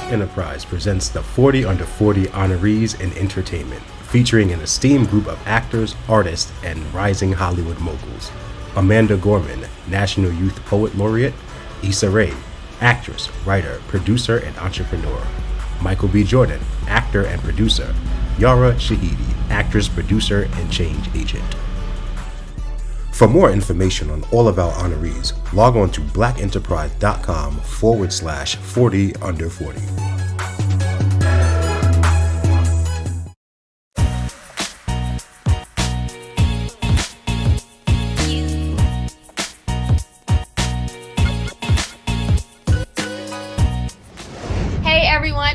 Black Enterprise presents the 40 Under 40 Honorees in Entertainment, featuring an esteemed group of actors, artists, and rising Hollywood moguls. Amanda Gorman, National Youth Poet Laureate. Issa Rae, actress, writer, producer, and entrepreneur. Michael B. Jordan, actor and producer. Yara Shahidi, actress, producer, and change agent. For more information on all of our honorees, log on to blackenterprise.com/40 under 40.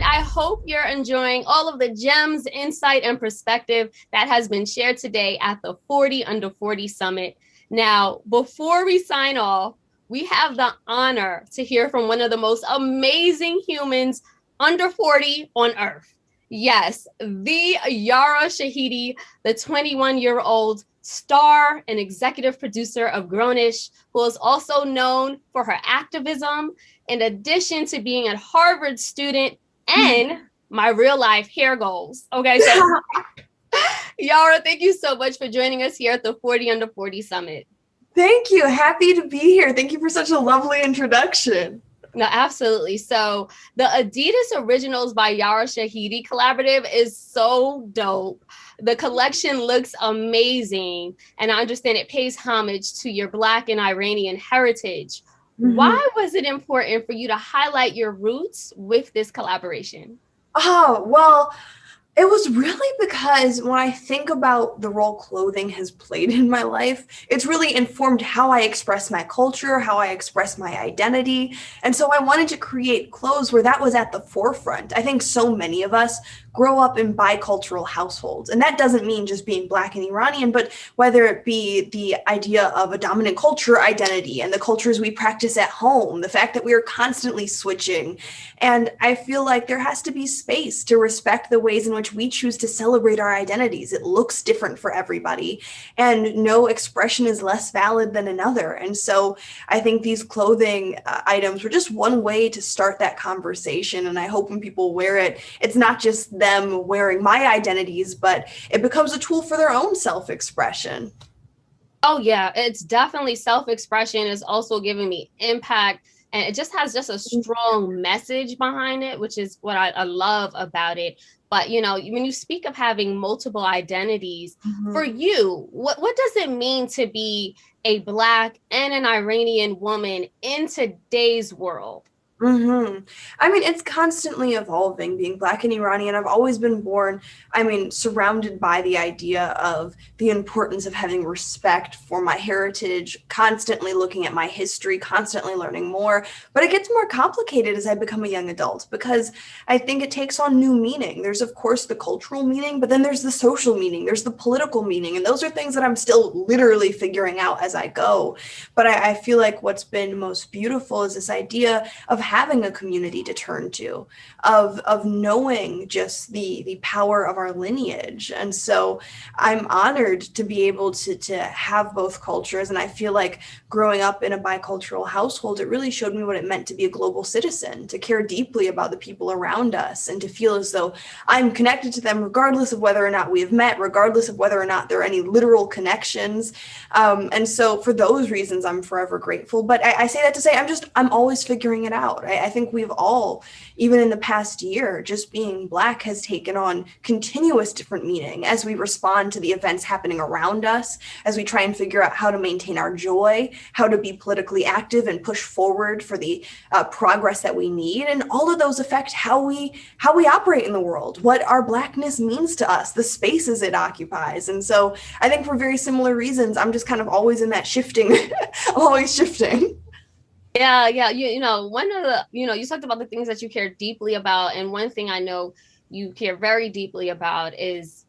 I hope you're enjoying all of the gems, insight, and perspective that has been shared today at the 40 Under 40 Summit. Now, before we sign off, we have the honor to hear from one of the most amazing humans under 40 on earth. Yes, the Yara Shahidi, the 21-year-old star and executive producer of Grownish, who is also known for her activism, in addition to being a Harvard student and my real life hair goals. Okay, so Yara, thank you so much for joining us here at the 40 Under 40 Summit. Thank you. Happy to be here. Thank you for such a lovely introduction. No, absolutely. So the Adidas Originals by Yara Shahidi collaborative is so dope. The collection looks amazing, and I understand it pays homage to your Black and Iranian heritage. Mm-hmm. Why was it important for you to highlight your roots with this collaboration? Oh, well, it was really because when I think about the role clothing has played in my life, it's really informed how I express my culture, how I express my identity. And so I wanted to create clothes where that was at the forefront. I think so many of us grow up in bicultural households. And that doesn't mean just being Black and Iranian, but whether it be the idea of a dominant culture identity and the cultures we practice at home, the fact that we are constantly switching. And I feel like there has to be space to respect the ways in which we choose to celebrate our identities. It looks different for everybody, and no expression is less valid than another. And so I think these clothing items were just one way to start that conversation. And I hope when people wear it, it's not just them wearing my identities, but it becomes a tool for their own self-expression. Oh yeah, it's definitely self-expression. It's also giving me impact, and it just has just a strong message behind it, which is what I love about it. But, you know, when you speak of having multiple identities, for you, what does it mean to be a Black and an Iranian woman in today's world? I mean, it's constantly evolving, being Black and Iranian. I've always been born, surrounded by the idea of the importance of having respect for my heritage, constantly looking at my history, constantly learning more. But it gets more complicated as I become a young adult, because I think it takes on new meaning. There's, of course, the cultural meaning, but then there's the social meaning, there's the political meaning. And those are things that I'm still literally figuring out as I go. But I feel like what's been most beautiful is this idea of having a community to turn to, of knowing just the power of our lineage. And so I'm honored to be able to have both cultures. And I feel like growing up in a bicultural household, it really showed me what it meant to be a global citizen, to care deeply about the people around us, and to feel as though I'm connected to them regardless of whether or not we have met, regardless of whether or not there are any literal connections. And so for those reasons, I'm forever grateful. But I say that to say I'm always figuring it out. I think we've all, even in the past year, just being Black has taken on continuous different meaning as we respond to the events happening around us, as we try and figure out how to maintain our joy, how to be politically active and push forward for the progress that we need. And all of those affect how we operate in the world, what our Blackness means to us, the spaces it occupies. And so I think for very similar reasons, I'm just kind of always in that shifting, I'm always shifting. Yeah. You know, one of the, you talked about the things that you care deeply about. And one thing I know you care very deeply about is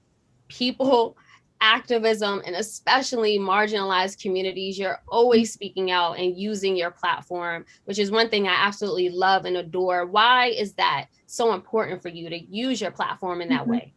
people, activism, and especially marginalized communities. You're always speaking out and using your platform, which is one thing I absolutely love and adore. Why is that so important for you to use your platform in that way?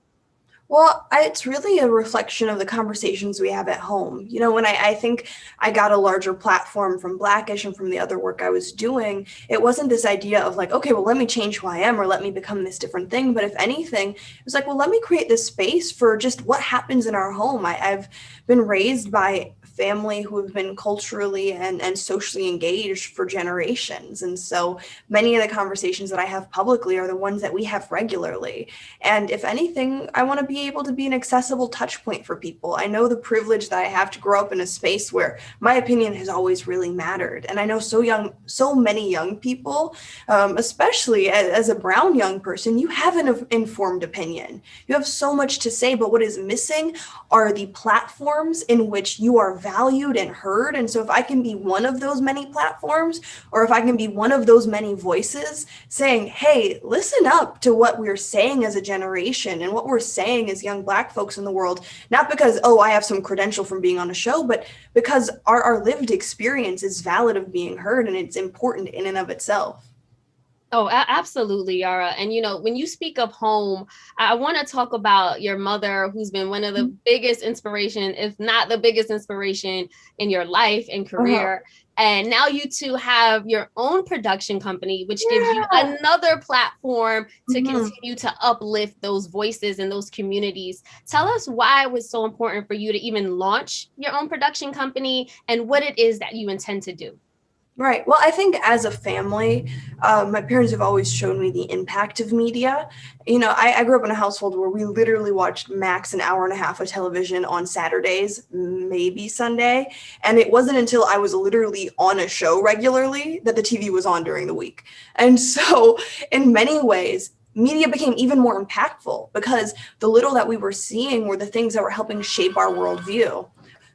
Well, it's really a reflection of the conversations we have at home. You know, when I think I got a larger platform from Blackish and from the other work I was doing, it wasn't this idea of like, okay, well, let me change who I am or let me become this different thing. But if anything, it was like, well, let me create this space for just what happens in our home. I've been raised by family who have been culturally and socially engaged for generations. And so many of the conversations that I have publicly are the ones that we have regularly. And if anything, I want to be able to be an accessible touch point for people. I know the privilege that I have to grow up in a space where my opinion has always really mattered. And I know so many young people, especially as a brown young person, you have an informed opinion. You have so much to say, but what is missing are the platforms in which you are valued and heard. And so if I can be one of those many platforms, or if I can be one of those many voices saying, hey, listen up to what we're saying as a generation and what we're saying as young Black folks in the world, not because, oh, I have some credential from being on a show, but because our lived experience is valid of being heard and it's important in and of itself. Oh, absolutely, Yara. And, you know, when you speak of home, I want to talk about your mother, who's been one of the biggest inspiration, if not the biggest inspiration in your life and career. And now you two have your own production company, which gives you another platform to continue to uplift those voices and those communities. Tell us why it was so important for you to even launch your own production company and what it is that you intend to do. Right. Well, I think as a family, my parents have always shown me the impact of media. You know, I grew up in a household where we literally watched max an hour and a half of television on Saturdays, maybe Sunday. And it wasn't until I was literally on a show regularly that the TV was on during the week. And so in many ways, media became even more impactful because the little that we were seeing were the things that were helping shape our worldview.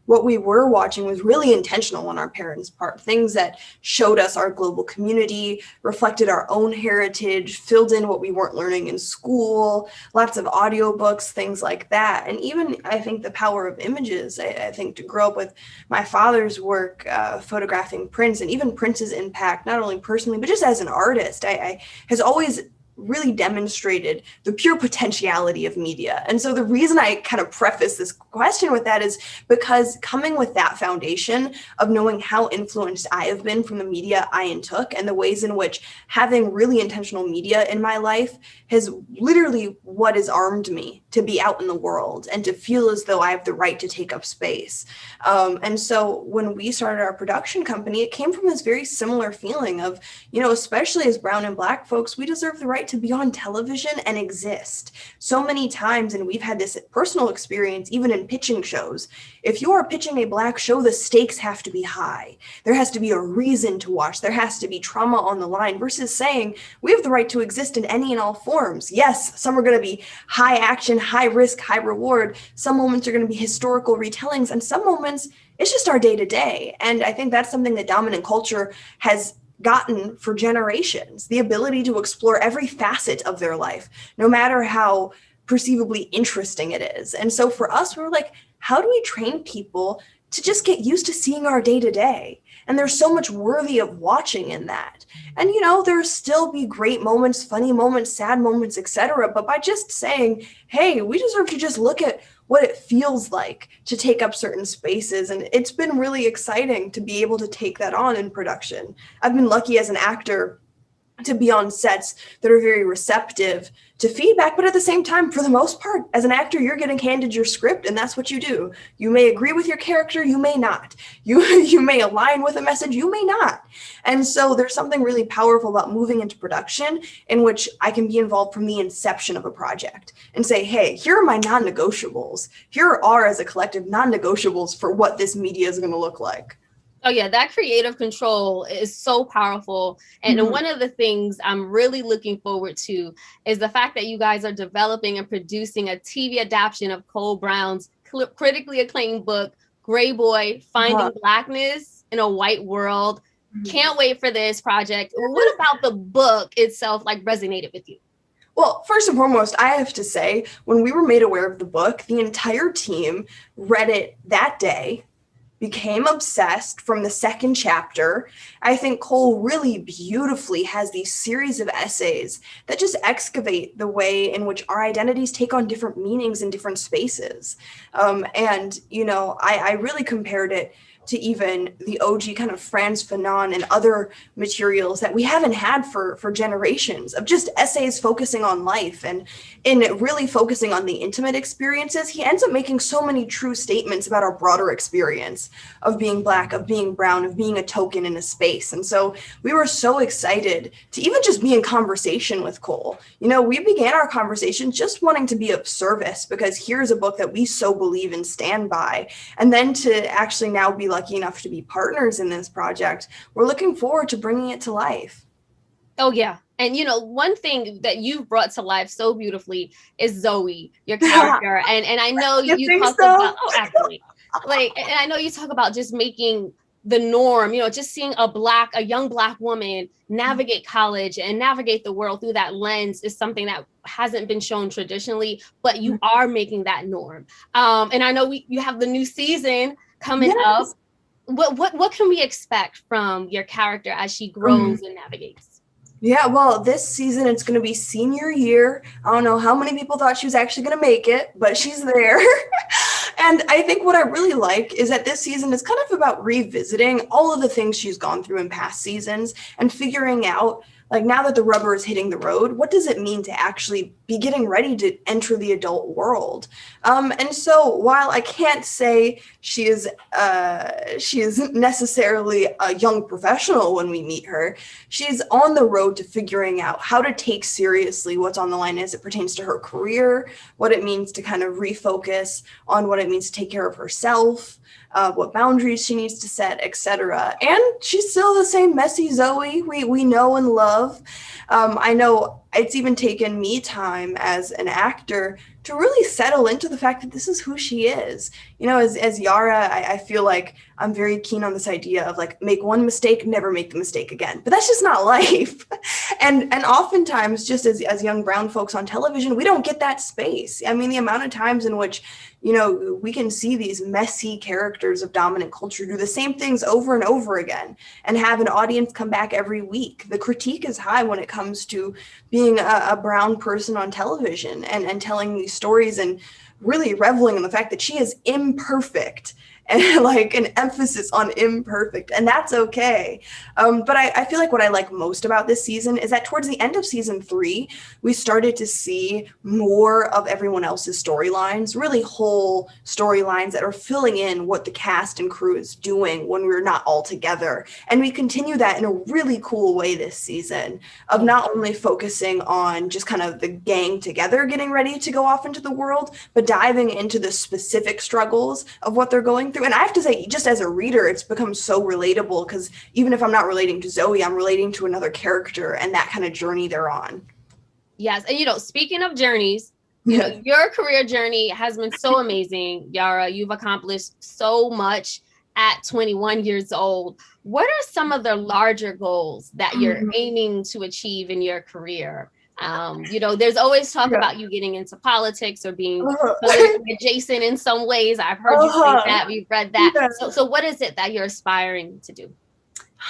What we were watching was really intentional on our parents' part, things that showed us our global community, reflected our own heritage, filled in what we weren't learning in school, lots of audiobooks, things like that. And even I think the power of images, I think to grow up with my father's work, photographing Prince, and even Prince's impact, not only personally, but just as an artist, I has always really demonstrated the pure potentiality of media. And so the reason I kind of preface this question with that is because coming with that foundation of knowing how influenced I have been from the media I took and the ways in which having really intentional media in my life has literally what has armed me to be out in the world and to feel as though I have the right to take up space. And so when we started our production company, it came from this very similar feeling of, you know, especially as brown and Black folks, we deserve the right to be on television and exist so many times. And we've had this personal experience, even in pitching shows. If you are pitching a Black show, the stakes have to be high. There has to be a reason to watch. There has to be trauma on the line versus saying we have the right to exist in any and all forms. Yes, some are going to be high action, high risk, high reward. Some moments are going to be historical retellings, and some moments it's just our day to day. And I think that's something that dominant culture has gotten for generations, the ability to explore every facet of their life, no matter how perceivably interesting it is. And so for us, we were like, how do we train people to just get used to seeing our day to day? And there's so much worthy of watching in that. And, you know, there'll still be great moments, funny moments, sad moments, etc. But by just saying, hey, we deserve to just look at what it feels like to take up certain spaces. And it's been really exciting to be able to take that on in production. I've been lucky as an actor to be on sets that are very receptive to feedback, but at the same time, for the most part, as an actor, you're getting handed your script and that's what you do. You may agree with your character, you may not. You may align with a message, you may not. And so there's something really powerful about moving into production in which I can be involved from the inception of a project and say, hey, here are my non-negotiables. Here are, as a collective, non-negotiables for what this media is going to look like. Oh yeah, that creative control is so powerful. And one of the things I'm really looking forward to is the fact that you guys are developing and producing a TV adaptation of Cole Brown's critically acclaimed book, Gray Boy, Finding Blackness in a White World. Can't wait for this project. What about the book itself like resonated with you? Well, first and foremost, I have to say, when we were made aware of the book, the entire team read it that day, became obsessed from the second chapter. I think Cole really beautifully has these series of essays that just excavate the way in which our identities take on different meanings in different spaces. And, you know, I really compared it to even the OG kind of Frantz Fanon and other materials that we haven't had for generations, of just essays focusing on life. And in really focusing on the intimate experiences, he ends up making so many true statements about our broader experience of being Black, of being brown, of being a token in a space. And so we were so excited to even just be in conversation with Cole. You know, we began our conversation just wanting to be of service, because here's a book that we so believe and stand by. And then to actually now be lucky enough to be partners in this project, we're looking forward to bringing it to life. Oh, yeah. And, you know, one thing that you've brought to life so beautifully is Zoey, your character. And I know you talk about, oh, absolutely. Like, and I know you talk about just making the norm, you know, just seeing a young Black woman navigate college and navigate the world through that lens is something that hasn't been shown traditionally, but you are making that norm. And I know you have the new season coming up. What can we expect from your character as she grows and navigates? Yeah, well, this season it's going to be senior year. I don't know how many people thought she was actually going to make it, but she's there. And I think what I really like is that this season is kind of about revisiting all of the things she's gone through in past seasons and figuring out, like, now that the rubber is hitting the road, what does it mean to actually be getting ready to enter the adult world? And so while I can't say she is necessarily a young professional when we meet her, she's on the road to figuring out how to take seriously what's on the line as it pertains to her career, what it means to kind of refocus on what it means to take care of herself, what boundaries she needs to set, etc. And she's still the same messy Zoey we know and love. I know it's even taken me time as an actor to really settle into the fact that this is who she is. You know, as Yara, I feel like I'm very keen on this idea of, like, make one mistake, never make the mistake again. But that's just not life. And oftentimes, just as young brown folks on television, we don't get that space. I mean, the amount of times in which, you know, we can see these messy characters of dominant culture do the same things over and over again and have an audience come back every week. The critique is high when it comes to being a brown person on television and telling these stories and really reveling in the fact that she is imperfect, and like an emphasis on imperfect, and that's okay. But I feel like what I like most about this season is that towards the end of season 3, we started to see more of everyone else's storylines, really whole storylines that are filling in what the cast and crew is doing when we're not all together. And we continue that in a really cool way this season, of not only focusing on just kind of the gang together getting ready to go off into the world, but diving into the specific struggles of what they're going through. And I have to say, just as a reader, it's become so relatable, because even if I'm not relating to Zoey, I'm relating to another character and that kind of journey they're on. Yes. And, you know, speaking of journeys, you know, your career journey has been so amazing, Yara. You've accomplished so much at 21 years old. What are some of the larger goals that you're aiming to achieve in your career? You know, there's always talk about you getting into politics or being politically adjacent in some ways. I've heard you say that. We've read that. Yeah. So what is it that you're aspiring to do?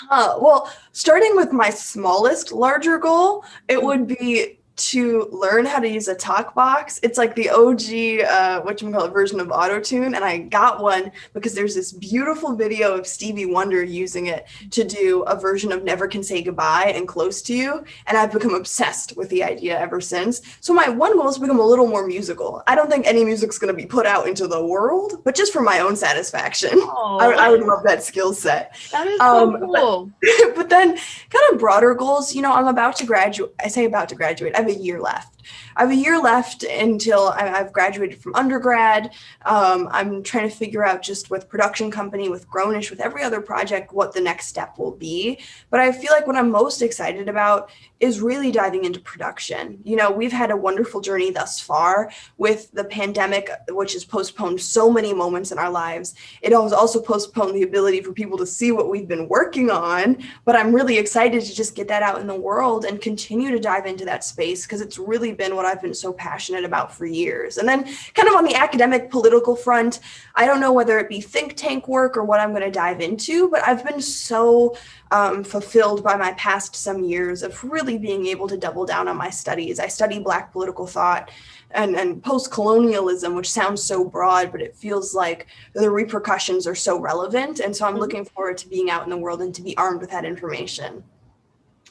Well, starting with my smallest larger goal, it would be to learn how to use a talk box. It's like the OG, whatchamacallit, version of auto-tune. And I got one because there's this beautiful video of Stevie Wonder using it to do a version of Never Can Say Goodbye and Close to You. And I've become obsessed with the idea ever since. So my one goal is to become a little more musical. I don't think any music's going to be put out into the world, but just for my own satisfaction. I would love that skill set. That is so cool. But then kind of broader goals, you know, I'm about to graduate. I say about to graduate. I have a year left. I have a year left until I've graduated from undergrad. I'm trying to figure out, just with production company, with Grownish, with every other project, what the next step will be. But I feel like what I'm most excited about is really diving into production. You know, we've had a wonderful journey thus far with the pandemic, which has postponed so many moments in our lives. It has also postponed the ability for people to see what we've been working on. But I'm really excited to just get that out in the world and continue to dive into that space, because it's really been what I've been so passionate about for years. And then kind of on the academic political front, I don't know whether it be think tank work or what I'm going to dive into, but I've been so fulfilled by my past some years of really being able to double down on my studies. I study Black political thought and post-colonialism, which sounds so broad, but it feels like the repercussions are so relevant. And so I'm looking forward to being out in the world and to be armed with that information.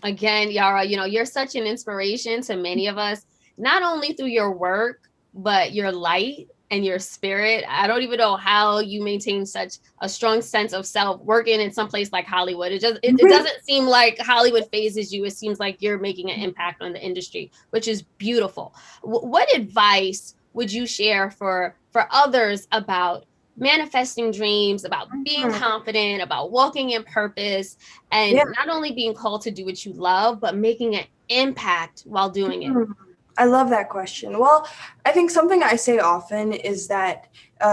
Again, Yara, you're such an inspiration to many of us, not only through your work, but your light and your spirit. I don't even know how you maintain such a strong sense of self working in some place like Hollywood. It doesn't seem like Hollywood phases you. It seems like you're making an impact on the industry, which is beautiful. What advice would you share for others about manifesting dreams, about being confident, about walking in purpose, and not only being called to do what you love, but making an impact while doing it? I love that question. Well, I think something I say often is that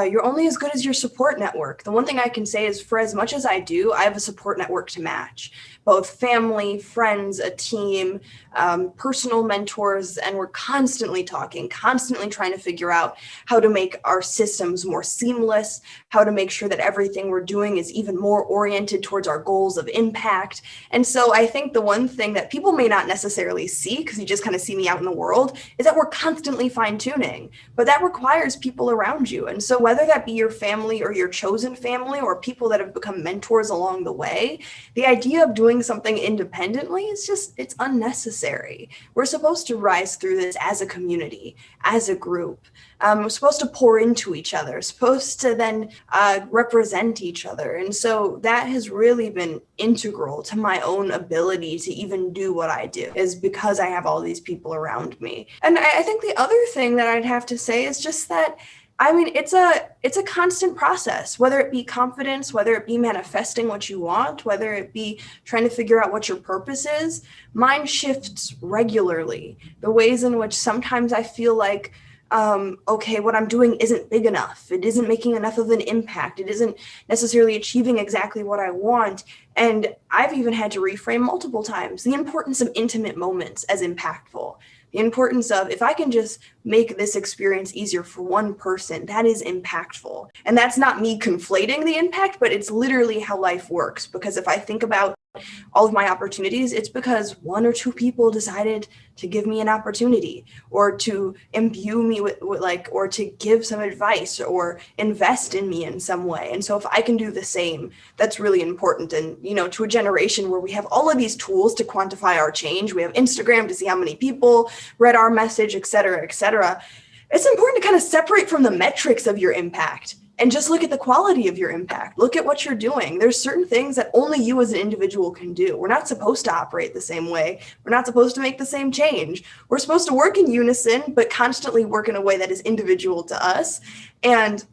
you're only as good as your support network. The one thing I can say is for as much as I do, I have a support network to match, both family, friends, a team, personal mentors, and we're constantly talking, constantly trying to figure out how to make our systems more seamless, how to make sure that everything we're doing is even more oriented towards our goals of impact. And so I think the one thing that people may not necessarily see, because you just kind of see me out in the world, is that we're constantly fine-tuning, but that requires people around you. And so whether that be your family or your chosen family or people that have become mentors along the way, the idea of doing something independently is it's unnecessary. We're supposed to rise through this as a community, as a group. We're supposed to pour into each other, supposed to then represent each other. And so that has really been integral to my own ability to even do what I do, is because I have all these people around me. And I think the other thing that I'd have to say is just that, I mean, it's a constant process, whether it be confidence, whether it be manifesting what you want, whether it be trying to figure out what your purpose is. Mine shifts regularly. The ways in which sometimes I feel like, okay, what I'm doing isn't big enough. It isn't making enough of an impact. It isn't necessarily achieving exactly what I want. And I've even had to reframe multiple times the importance of intimate moments as impactful. The importance of, if I can just make this experience easier for one person, that is impactful. And that's not me conflating the impact, but it's literally how life works. Because if I think about all of my opportunities, it's because one or two people decided to give me an opportunity or to imbue me with or to give some advice or invest in me in some way. And so if I can do the same, that's really important. And, to a generation where we have all of these tools to quantify our change, we have Instagram to see how many people read our message, et cetera, it's important to kind of separate from the metrics of your impact and just look at the quality of your impact. Look at what you're doing. There's certain things that only you as an individual can do. We're not supposed to operate the same way. We're not supposed to make the same change. We're supposed to work in unison, but constantly work in a way that is individual to us. And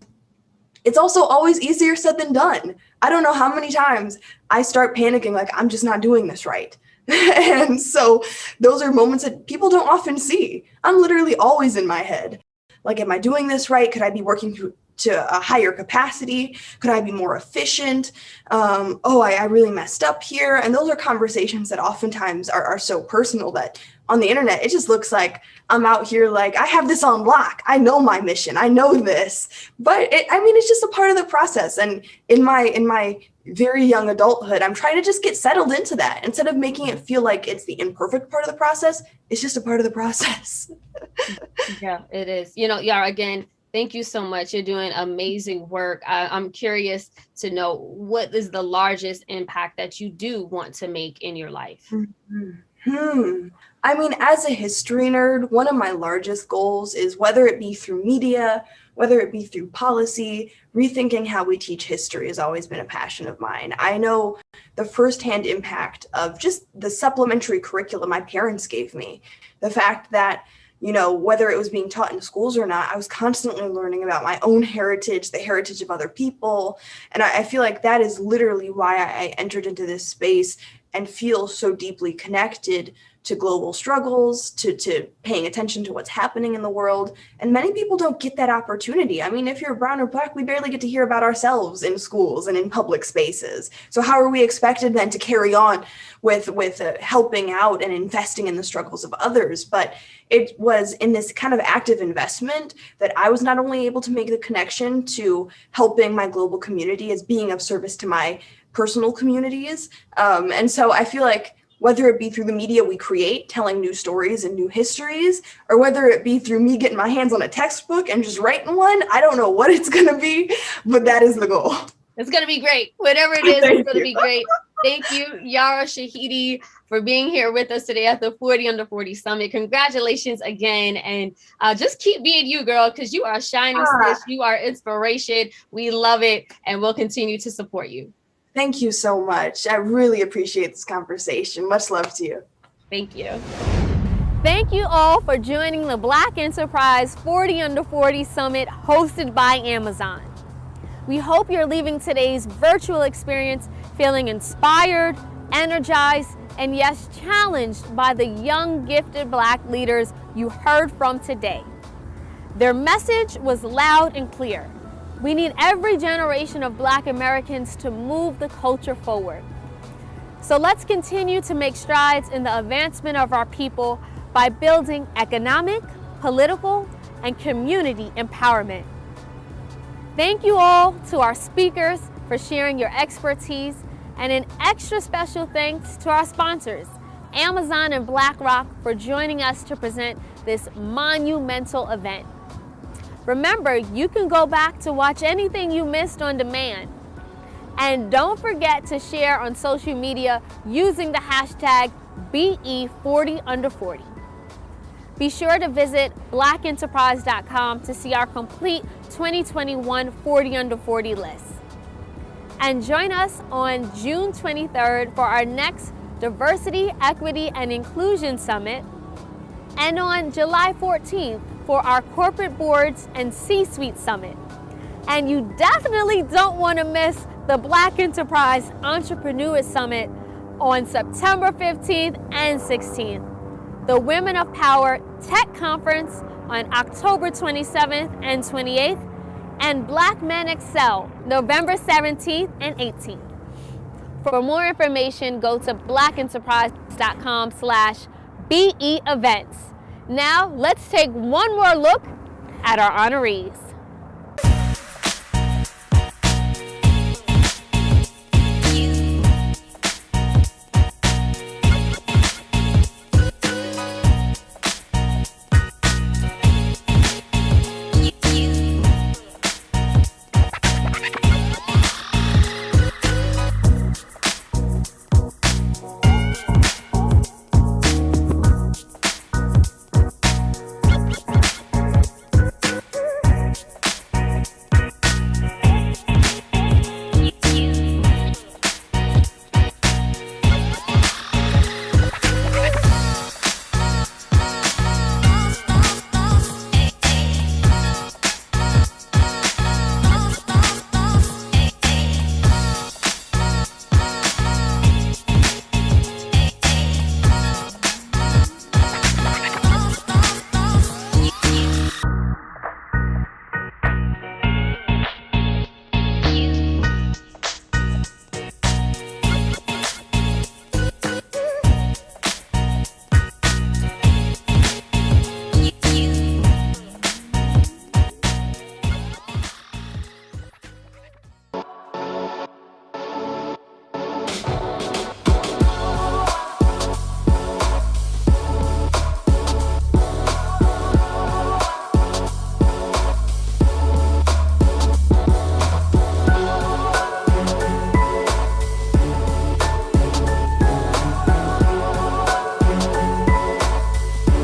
it's also always easier said than done. I don't know how many times I start panicking, like, I'm just not doing this right. And so those are moments that people don't often see. I'm literally always in my head. Like, am I doing this right? Could I be working to a higher capacity? Could I be more efficient? I really messed up here. And those are conversations that oftentimes are so personal that on the internet, it just looks like I'm out here like, I have this on lock. I know my mission. I know this. But it's just a part of the process. And in my very young adulthood, I'm trying to just get settled into that. Instead of making it feel like it's the imperfect part of the process, it's just a part of the process. Yeah, it is. Yara, again, thank you so much. You're doing amazing work. I'm curious to know, what is the largest impact that you do want to make in your life? As a history nerd, one of my largest goals is, whether it be through media, whether it be through policy, rethinking how we teach history has always been a passion of mine. I know the firsthand impact of just the supplementary curriculum my parents gave me. The fact that, whether it was being taught in schools or not, I was constantly learning about my own heritage, the heritage of other people. And I feel like that is literally why I entered into this space and feel so deeply connected global struggles, to paying attention to what's happening in the world. And many people don't get that opportunity. I mean, if you're brown or black, we barely get to hear about ourselves in schools and in public spaces. So how are we expected then to carry on with helping out and investing in the struggles of others? But it was in this kind of active investment that I was not only able to make the connection to helping my global community as being of service to my personal communities. And so I feel like whether it be through the media we create, telling new stories and new histories, or whether it be through me getting my hands on a textbook and just writing one, I don't know what it's going to be, but that is the goal. It's going to be great. Whatever it is, it's going to be great. Thank you, Yara Shahidi, for being here with us today at the 40 Under 40 Summit. Congratulations again. And just keep being you, girl, because you are a shining sis. You are inspiration. We love it. And we'll continue to support you. Thank you so much. I really appreciate this conversation. Much love to you. Thank you. Thank you all for joining the Black Enterprise 40 Under 40 Summit hosted by Amazon. We hope you're leaving today's virtual experience feeling inspired, energized, and yes, challenged by the young, gifted Black leaders you heard from today. Their message was loud and clear. We need every generation of Black Americans to move the culture forward. So let's continue to make strides in the advancement of our people by building economic, political, and community empowerment. Thank you all to our speakers for sharing your expertise, and an extra special thanks to our sponsors, Amazon and BlackRock, for joining us to present this monumental event. Remember, you can go back to watch anything you missed on demand. And don't forget to share on social media using the hashtag BE40Under40. Be sure to visit blackenterprise.com to see our complete 2021 40 Under 40 list. And join us on June 23rd for our next Diversity, Equity, and Inclusion Summit, and on July 14th for our Corporate Boards and C-Suite Summit. And you definitely don't want to miss the Black Enterprise Entrepreneur Summit on September 15th and 16th, the Women of Power Tech Conference on October 27th and 28th, and Black Men Excel, November 17th and 18th. For more information, go to blackenterprise.com/BE events. Now, let's take one more look at our honorees.